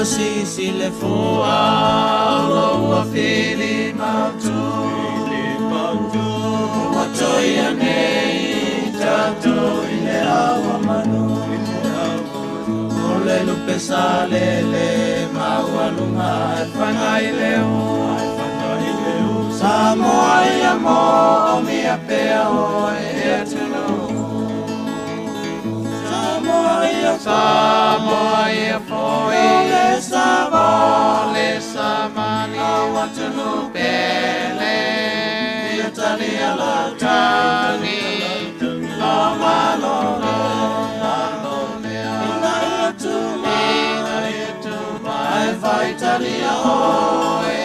sisi le foa Loa fili mautu Watoia nei Tato ile awa manu Ole lupe salele Maualunga Whangai leo Samoa ia mo Omia pea hoi Ea tunu Samoa ia foi Le samani Watunu pele Ia tani ala tani Loma lona Ina ia tuma Ai vai tani a hoe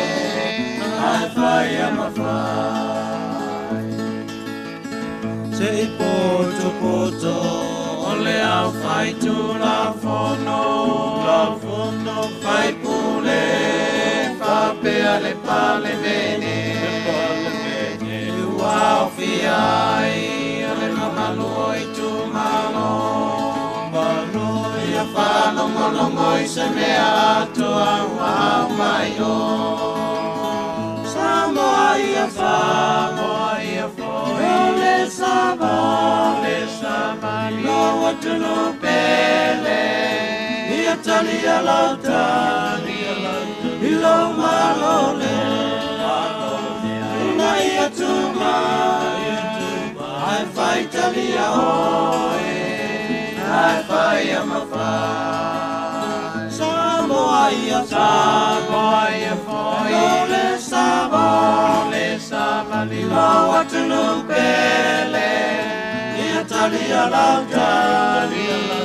Ai vai a mawhai Se i poto Ole au fai tu la fono fai pule fa pe ale pale bene wow fiai ale mamalu oi tu malo ia fa longo i se me ato au mai o Samoa ia fa ole sabani lo watunu pele ia tali alautani ilo malole ina ia tuma ai fai tali a oe ai fai a mawhai Samoa ia foi ole sabani lo watunu pele Italia, la Italia.